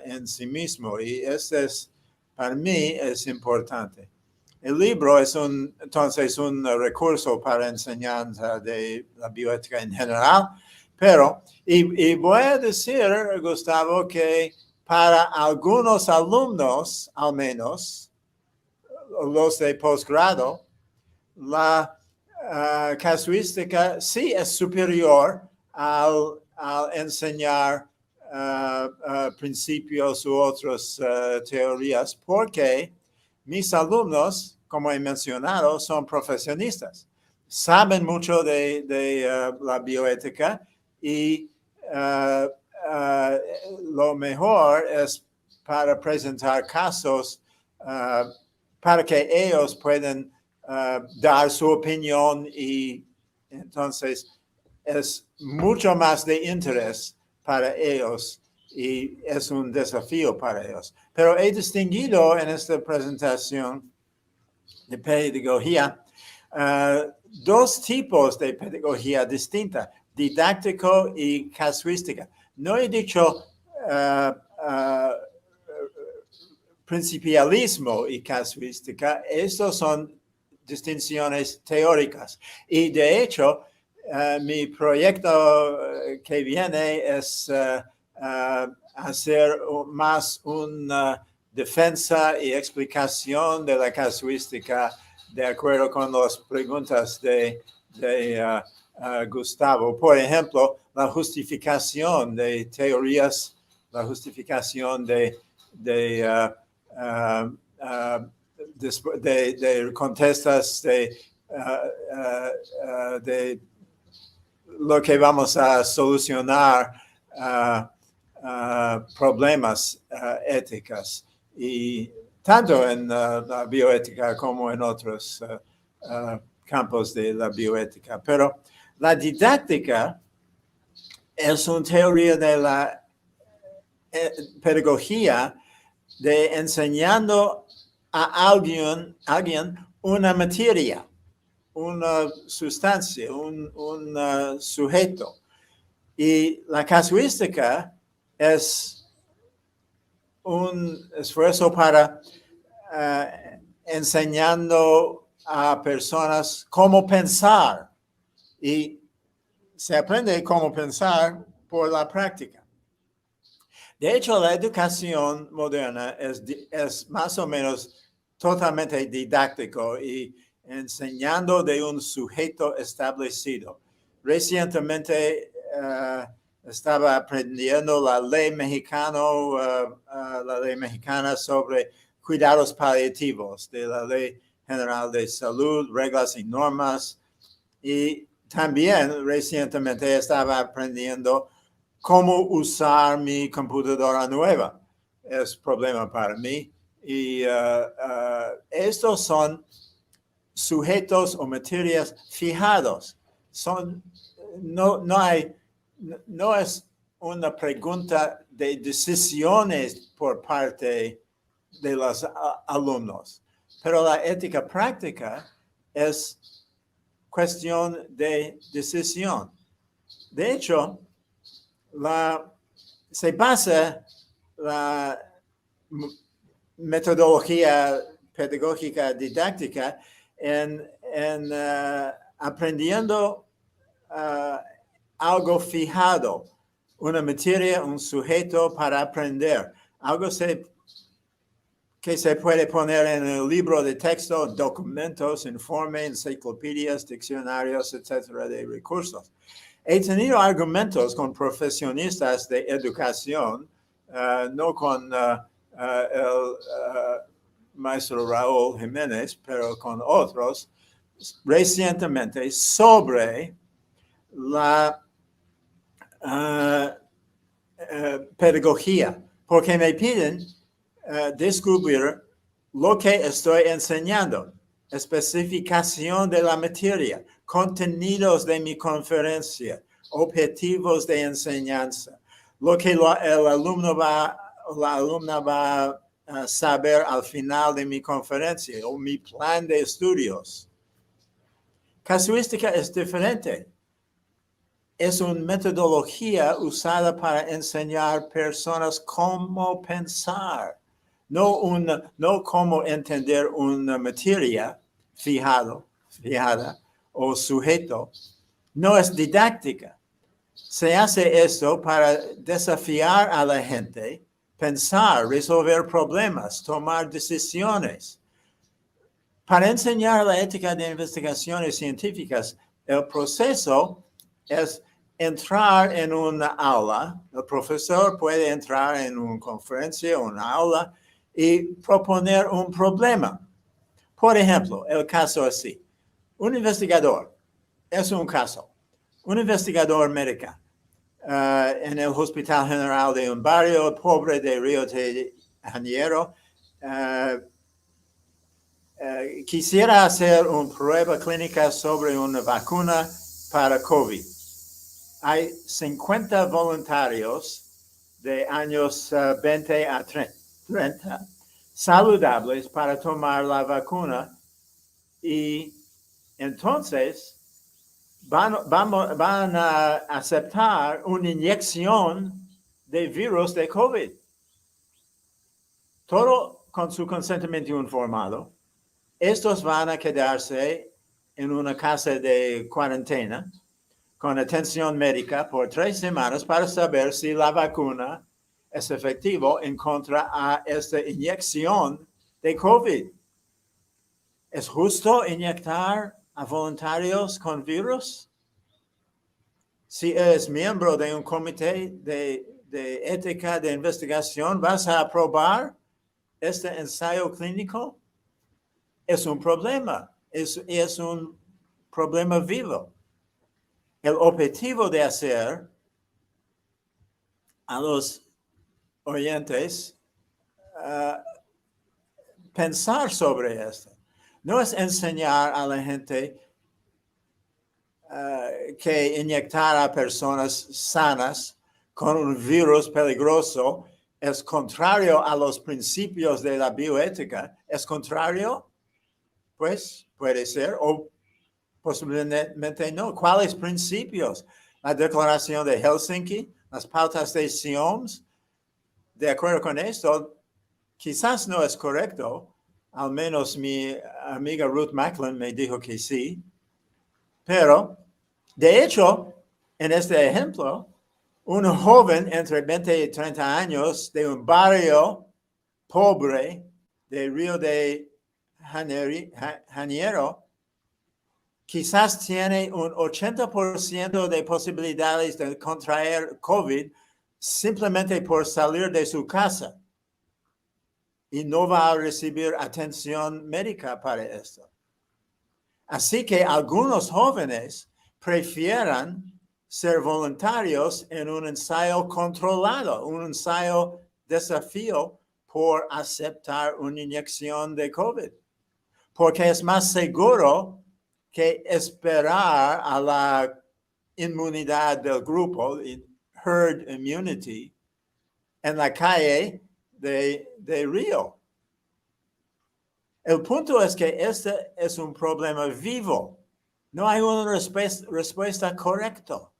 en sí mismo, y este es, para mí, es importante. El libro es entonces un recurso para enseñanza de la bioética en general, pero, y voy a decir, Gustavo, que para algunos alumnos, al menos, los de posgrado, la casuística sí es superior al enseñar principios u otras teorías, porque mis alumnos, como he mencionado, son profesionistas, saben mucho de la bioética y lo mejor es para presentar casos para que ellos puedan dar su opinión, y entonces es mucho más de interés para ellos y es un desafío para ellos. Pero he distinguido en esta presentación de pedagogía dos tipos de pedagogía distinta, didáctico y casuística. No he dicho principialismo y casuística, estos son distinciones teóricas. Y de hecho, mi proyecto que viene es hacer más una defensa y explicación de la casuística de acuerdo con las preguntas de Gustavo. Por ejemplo, la justificación de teorías, la justificación de contestas de lo que vamos a solucionar problemas éticos, y tanto en la bioética como en otros campos de la bioética. Pero la didáctica es una teoría de la pedagogía de enseñando a alguien una materia, una sustancia, un sujeto. Y la casuística es un esfuerzo para enseñando a personas cómo pensar, y se aprende cómo pensar por la práctica. De hecho, la educación moderna es más o menos totalmente didáctico y enseñando de un sujeto establecido. Recientemente estaba aprendiendo la ley mexicana sobre cuidados paliativos de la Ley General de Salud, reglas y normas. Y también recientemente estaba aprendiendo cómo usar mi computadora nueva. Es problema para mí. Y estos son sujetos o materias fijados. No es una pregunta de decisiones por parte de los alumnos, pero la ética práctica es cuestión de decisión. De hecho, se basa la metodología pedagógica didáctica en aprendiendo algo fijado, una materia, un sujeto para aprender, algo que se puede poner en el libro de texto, documentos, informes, enciclopedias, diccionarios, etcétera, de recursos. He tenido argumentos con profesionistas de educación, no con el maestro Raúl Jiménez, pero con otros, recientemente sobre la pedagogía, porque me piden descubrir lo que estoy enseñando, especificación de la materia, contenidos de mi conferencia, objetivos de enseñanza, lo que la alumna va a saber al final de mi conferencia o mi plan de estudios. Casuística es diferente. Es una metodología usada para enseñar personas cómo pensar, no cómo entender una materia fijada o sujeto. No es didáctica. Se hace esto para desafiar a la gente, pensar, resolver problemas, tomar decisiones. Para enseñar la ética de investigaciones científicas, el proceso es entrar en una aula. El profesor puede entrar en una conferencia o una aula y proponer un problema. Por ejemplo, el caso así. Un investigador, es un caso, un investigador médico en el Hospital General de un barrio pobre de Río de Janeiro, quisiera hacer una prueba clínica sobre una vacuna para COVID. Hay 50 voluntarios de años 20 a 30 saludables para tomar la vacuna y entonces van a aceptar una inyección de virus de COVID. Todo con su consentimiento informado. Estos van a quedarse en una casa de cuarentena con atención médica por 3 semanas para saber si la vacuna es efectiva en contra a esta inyección de COVID. ¿Es justo inyectar a voluntarios con virus? Si eres miembro de un comité de ética de investigación, ¿vas a aprobar este ensayo clínico? Es un problema, es un problema vivo. El objetivo de hacer a los oyentes pensar sobre esto. No es enseñar a la gente que inyectar a personas sanas con un virus peligroso es contrario a los principios de la bioética. ¿Es contrario? Pues puede ser, o posiblemente no. ¿Cuáles principios? La Declaración de Helsinki, las pautas de SIOMS. De acuerdo con esto, quizás no es correcto, al menos mi amiga Ruth Macklin me dijo que sí, pero de hecho, en este ejemplo, un joven entre 20 y 30 años de un barrio pobre de Río de Janeiro, quizás tiene un 80% de posibilidades de contraer COVID simplemente por salir de su casa. y no va a recibir atención médica para esto. Así que algunos jóvenes prefieren ser voluntarios en un ensayo controlado, un ensayo desafío por aceptar una inyección de COVID, porque es más seguro que esperar a la inmunidad del grupo, herd immunity, en la calle de Río. El punto es que este es un problema vivo. No hay una respuesta correcta.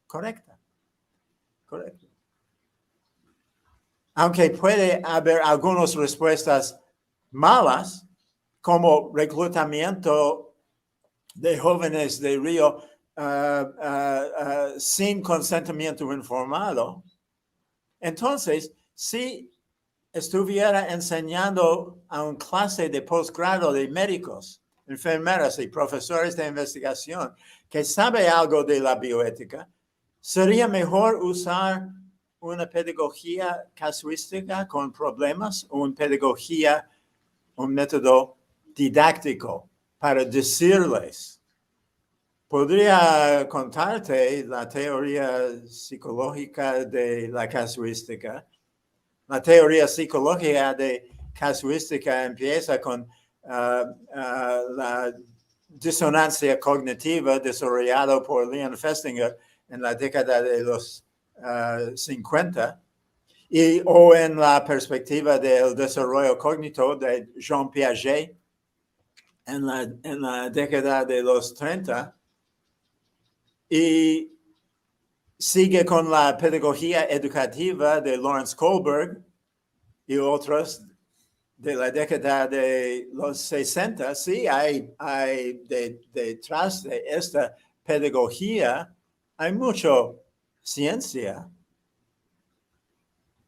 Aunque puede haber algunas respuestas malas, como reclutamiento de jóvenes de Río sin consentimiento informado. Entonces, si estuviera enseñando a una clase de posgrado de médicos, enfermeras y profesores de investigación que sabe algo de la bioética, sería mejor usar una pedagogía casuística con problemas o una pedagogía, un método didáctico para decirles. Podría contarte la teoría psicológica de la casuística. La teoría psicológica de casuística empieza con la disonancia cognitiva desarrollada por Leon Festinger en la década de los 50 o en la perspectiva del desarrollo cognitivo de Jean Piaget en la década de los 30 y sigue con la pedagogía educativa de Lawrence Kohlberg y otros de la década de los 60. Sí, hay detrás de esta pedagogía, hay mucha ciencia.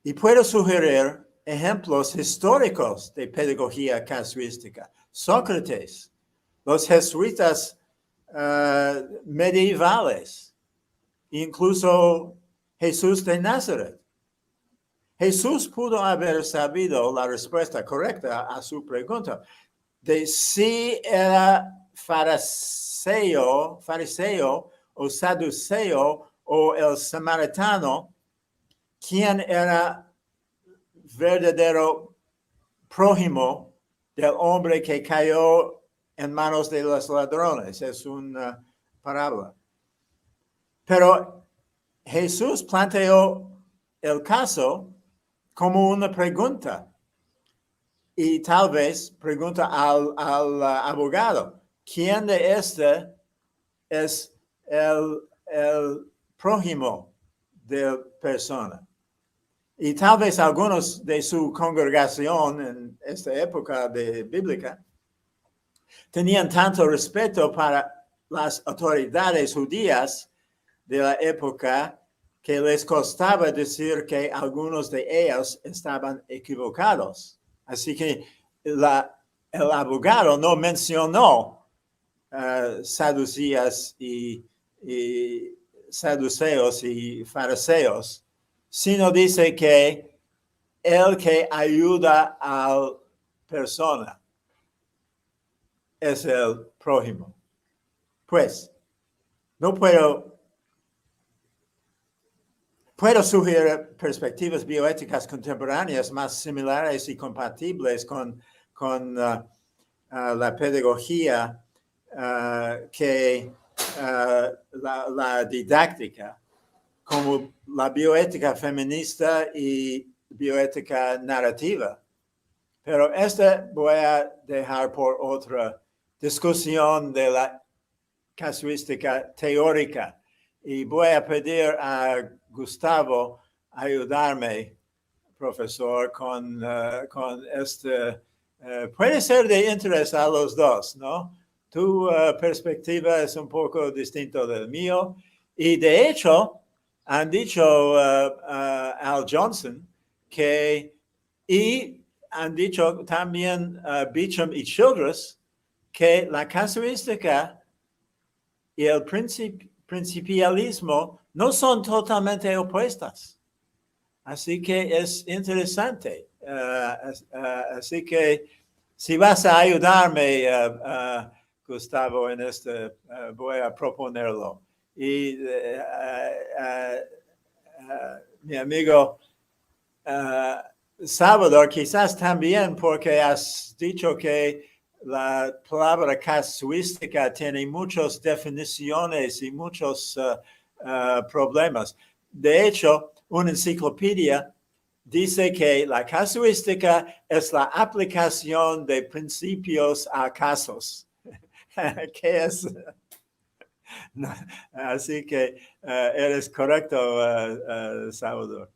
Y puedo sugerir ejemplos históricos de pedagogía casuística. Sócrates, los jesuitas medievales, incluso Jesús de Nazaret. Jesús pudo haber sabido la respuesta correcta a su pregunta de si era fariseo o saduceo o el samaritano, quien era verdadero prójimo del hombre que cayó en manos de los ladrones. Es una parábola. Pero Jesús planteó el caso como una pregunta y tal vez pregunta al abogado, ¿quién de este es el prójimo de persona? Y tal vez algunos de su congregación en esta época bíblica tenían tanto respeto para las autoridades judías de la época que les costaba decir que algunos de ellos estaban equivocados. Así que el abogado no mencionó saduceos y fariseos, sino dice que el que ayuda a la persona es el prójimo. Pues, no puedo sugerir perspectivas bioéticas contemporáneas más similares y compatibles con la pedagogía que la didáctica, como la bioética feminista y bioética narrativa. Pero voy a dejar por otra discusión de la casuística teórica. Y voy a pedir a Gustavo ayudarme, profesor, con este. Puede ser de interés a los dos, ¿no? Tu perspectiva es un poco distinta del mío. Y de hecho, han dicho Al Johnson y han dicho también Beecham y Childress que la casuística y el principialismo no son totalmente opuestas. Así que es interesante Así que si vas a ayudarme, Gustavo, en voy a proponerlo. Y mi amigo Salvador, quizás también porque has dicho que la palabra casuística tiene muchas definiciones y muchos problemas. De hecho, una enciclopedia dice que la casuística es la aplicación de principios a casos. ¿Qué es? No, así que eres correcto, Salvador.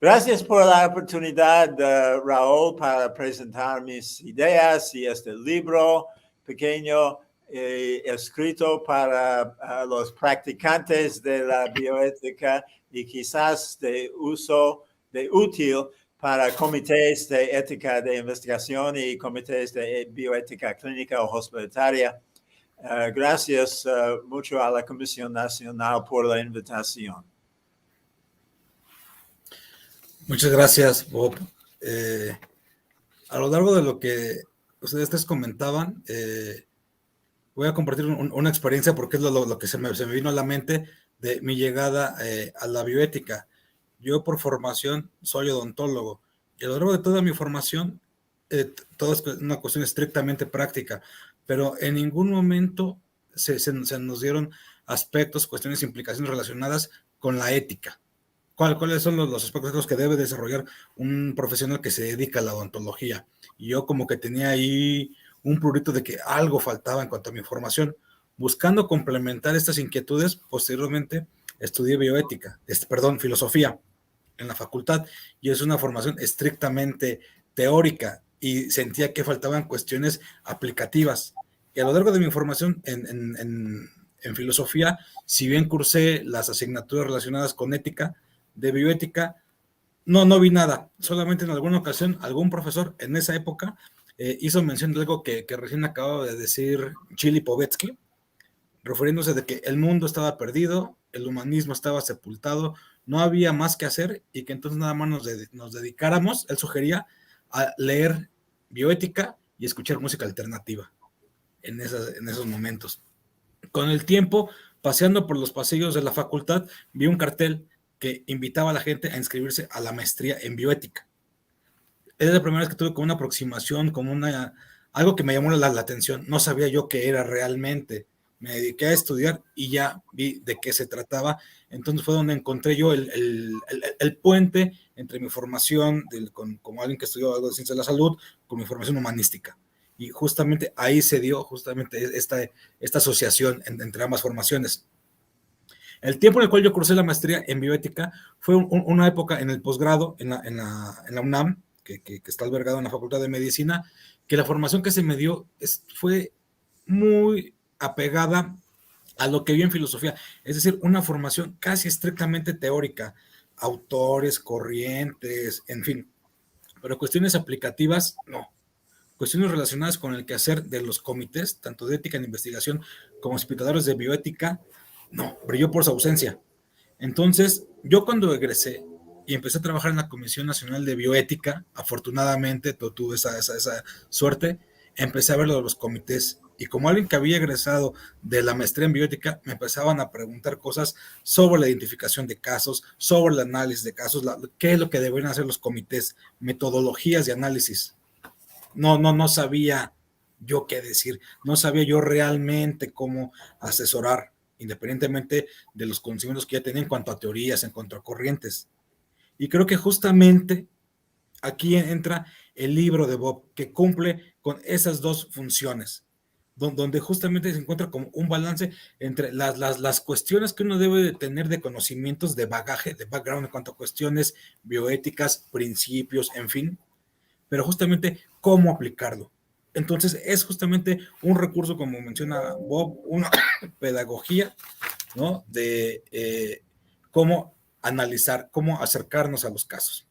Gracias por la oportunidad, Raúl, para presentar mis ideas y este libro pequeño escrito para los practicantes de la bioética y quizás de útil para comités de ética de investigación y comités de bioética clínica o hospitalaria. Gracias mucho a la Comisión Nacional por la invitación. Muchas gracias, Bob. A lo largo de lo que ustedes comentaban, voy a compartir una experiencia porque es lo que se me vino a la mente de mi llegada a la bioética. Yo por formación soy odontólogo y a lo largo de toda mi formación, todo es una cuestión estrictamente práctica, pero en ningún momento se nos dieron aspectos, cuestiones, implicaciones relacionadas con la ética. ¿Cuáles son los aspectos que debe desarrollar un profesional que se dedica a la odontología? Y yo como que tenía ahí un prurito de que algo faltaba en cuanto a mi formación. Buscando complementar estas inquietudes, posteriormente estudié filosofía en la facultad, y es una formación estrictamente teórica, y sentía que faltaban cuestiones aplicativas. Y a lo largo de mi formación en filosofía, si bien cursé las asignaturas relacionadas con ética, de bioética, no vi nada. Solamente en alguna ocasión algún profesor en esa época hizo mención de algo que recién acababa de decir Chili Povetsky, refiriéndose de que el mundo estaba perdido, el humanismo estaba sepultado, no había más que hacer y que entonces nada más nos dedicáramos, él sugería, a leer bioética y escuchar música alternativa en esos momentos. Con el tiempo, paseando por los pasillos de la facultad, vi un cartel que invitaba a la gente a inscribirse a la maestría en bioética. Es la primera vez que tuve como una aproximación, algo que me llamó la atención. No sabía yo qué era realmente. Me dediqué a estudiar y ya vi de qué se trataba. Entonces fue donde encontré yo el puente entre mi formación como alguien que estudió algo de ciencia de la salud con mi formación humanística. Y justamente ahí se dio justamente esta asociación entre ambas formaciones. El tiempo en el cual yo cursé la maestría en bioética fue una época en el posgrado en la UNAM, que está albergado en la Facultad de Medicina, que la formación que se me dio fue muy apegada a lo que vi en filosofía, es decir, una formación casi estrictamente teórica, autores, corrientes, en fin, pero cuestiones aplicativas, no. Cuestiones relacionadas con el quehacer de los comités, tanto de ética en investigación como hospitalarios de bioética, no, brilló por su ausencia. Entonces, yo cuando egresé y empecé a trabajar en la Comisión Nacional de Bioética, afortunadamente tuve esa suerte, empecé a ver lo de los comités. Y como alguien que había egresado de la maestría en bioética, me empezaban a preguntar cosas sobre la identificación de casos, sobre el análisis de casos, qué es lo que deberían hacer los comités, metodologías de análisis. No sabía yo qué decir, no sabía yo realmente cómo asesorar, independientemente de los conocimientos que ya tenía en cuanto a teorías, en cuanto a corrientes. Y creo que justamente aquí entra el libro de Bob, que cumple con esas dos funciones, donde justamente se encuentra como un balance entre las cuestiones que uno debe de tener de conocimientos, de bagaje, de background en cuanto a cuestiones bioéticas, principios, en fin, pero justamente cómo aplicarlo. Entonces es justamente un recurso, como menciona Bob, una pedagogía, ¿no? De cómo analizar, cómo acercarnos a los casos.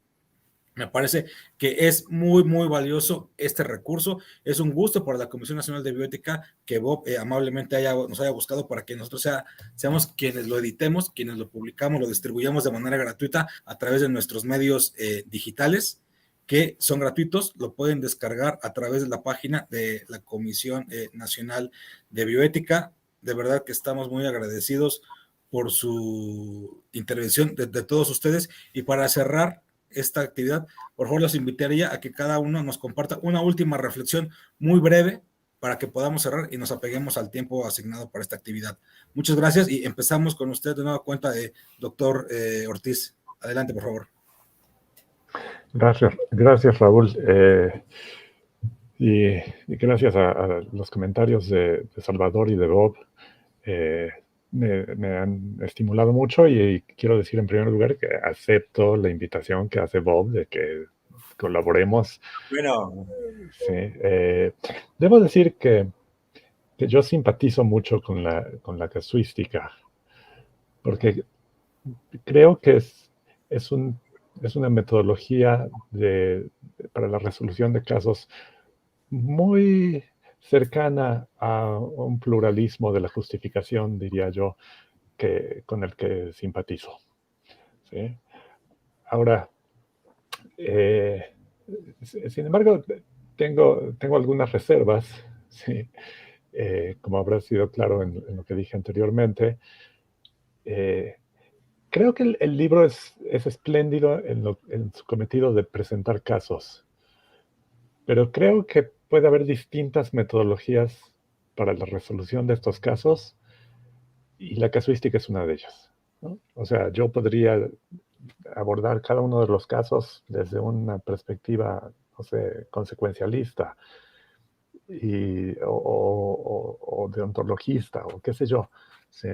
Me parece que es muy, muy valioso este recurso. Es un gusto para la Comisión Nacional de Bioética que Bob amablemente nos haya buscado para que nosotros seamos quienes lo editemos, quienes lo publicamos, lo distribuyamos de manera gratuita a través de nuestros medios digitales. que son gratuitos, lo pueden descargar a través de la página de la Comisión Nacional de Bioética. De verdad que estamos muy agradecidos por su intervención de todos ustedes. Y para cerrar esta actividad, por favor los invitaría a que cada uno nos comparta una última reflexión muy breve para que podamos cerrar y nos apeguemos al tiempo asignado para esta actividad. Muchas gracias y empezamos con usted de nueva cuenta, doctor Ortiz. Adelante, por favor. Gracias Raúl. Y gracias a los comentarios de Salvador y de Bob. Me han estimulado mucho y quiero decir en primer lugar que acepto la invitación que hace Bob de que colaboremos. Bueno. Sí, debo decir que yo simpatizo mucho con la casuística, porque creo que es una metodología para la resolución de casos muy cercana a un pluralismo de la justificación, diría yo, con el que simpatizo. ¿Sí? Ahora, sin embargo, tengo algunas reservas, ¿sí? Como habrá sido claro en lo que dije anteriormente. Creo que el libro es espléndido en su cometido de presentar casos, pero creo que puede haber distintas metodologías para la resolución de estos casos y la casuística es una de ellas, ¿no? O sea, yo podría abordar cada uno de los casos desde una perspectiva, no sé, consecuencialista o deontologista o qué sé yo. ¿Sí?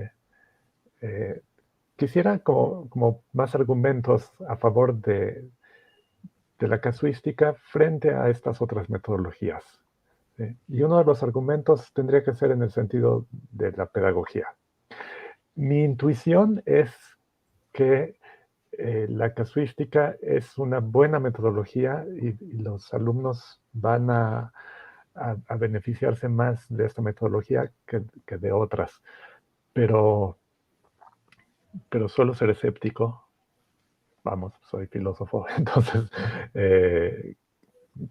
Quisiera como más argumentos a favor de la casuística frente a estas otras metodologías. ¿Sí? Y uno de los argumentos tendría que ser en el sentido de la pedagogía. Mi intuición es que la casuística es una buena metodología y los alumnos van a beneficiarse más de esta metodología que de otras. Pero suelo ser escéptico. Vamos, soy filósofo, entonces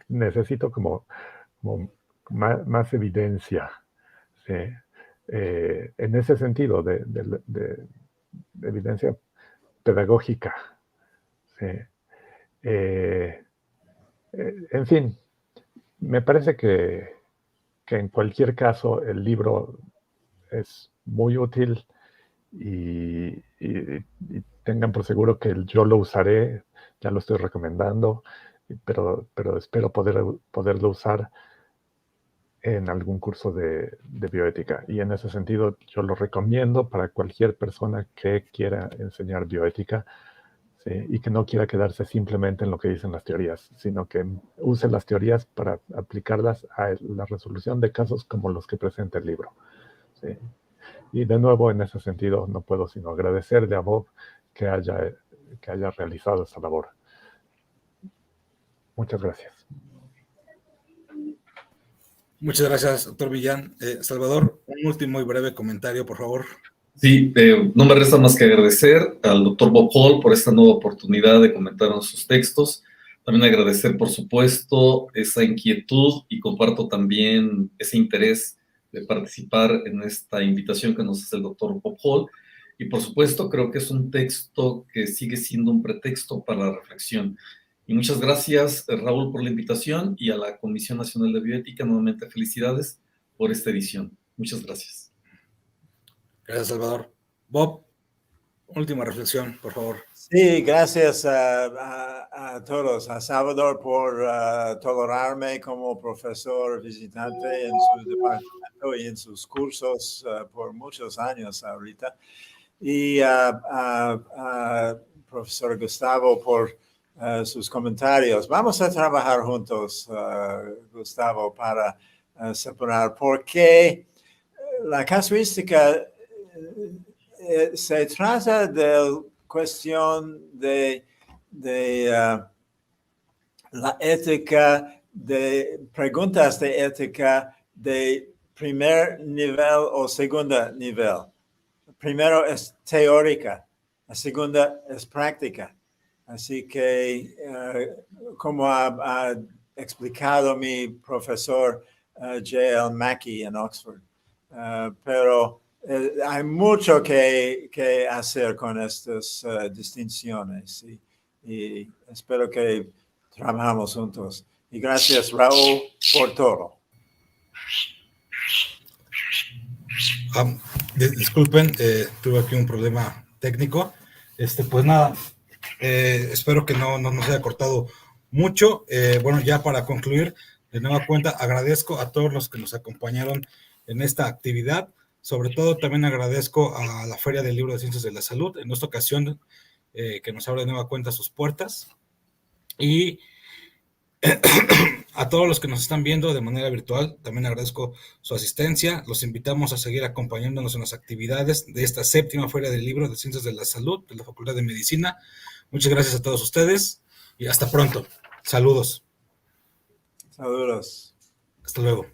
necesito como más evidencia, ¿sí? En ese sentido, de evidencia pedagógica. ¿Sí? En fin, me parece que en cualquier caso el libro es muy útil y tengan por seguro que yo lo usaré, ya lo estoy recomendando, pero espero poderlo usar en algún curso de bioética. Y en ese sentido yo lo recomiendo para cualquier persona que quiera enseñar bioética, ¿sí? Y que no quiera quedarse simplemente en lo que dicen las teorías, sino que use las teorías para aplicarlas a la resolución de casos como los que presenta el libro. ¿Sí? Y de nuevo, en ese sentido, no puedo sino agradecerle a Bob que haya realizado esta labor. Muchas gracias. Muchas gracias, doctor Villán. Salvador, un último y breve comentario, por favor. Sí, no me resta más que agradecer al doctor Bob Hall por esta nueva oportunidad de comentar en sus textos. También agradecer, por supuesto, esa inquietud y comparto también ese interés de participar en esta invitación que nos hace el doctor Bob Hall. Y, por supuesto, creo que es un texto que sigue siendo un pretexto para la reflexión. Y muchas gracias, Raúl, por la invitación y a la Comisión Nacional de Bioética, nuevamente felicidades por esta edición. Muchas gracias. Gracias, Salvador. Bob, última reflexión, por favor. Sí, gracias a todos, a Salvador por tolerarme como profesor visitante en su departamento y en sus cursos por muchos años ahorita. Y a profesor Gustavo por sus comentarios. Vamos a trabajar juntos, Gustavo, para separar por qué la casuística se trata de cuestión de la ética, de preguntas de ética de primer nivel o segundo nivel. Primero es teórica, la segunda es práctica. Así que, como ha explicado mi profesor J.L. Mackey en Oxford, pero hay mucho que hacer con estas distinciones y espero que trabajamos juntos. Y gracias, Raúl, por todo. Disculpen, tuve aquí un problema técnico. Pues nada, espero que no nos haya cortado mucho. Bueno, ya para concluir, de nueva cuenta, agradezco a todos los que nos acompañaron en esta actividad. Sobre todo, también agradezco a la Feria del Libro de Ciencias de la Salud, en esta ocasión, que nos abre de nueva cuenta sus puertas. Y a todos los que nos están viendo de manera virtual, también agradezco su asistencia. Los invitamos a seguir acompañándonos en las actividades de esta 7ª Feria del Libro de Ciencias de la Salud de la Facultad de Medicina. Muchas gracias a todos ustedes y hasta pronto. Saludos. Saludos. Hasta luego.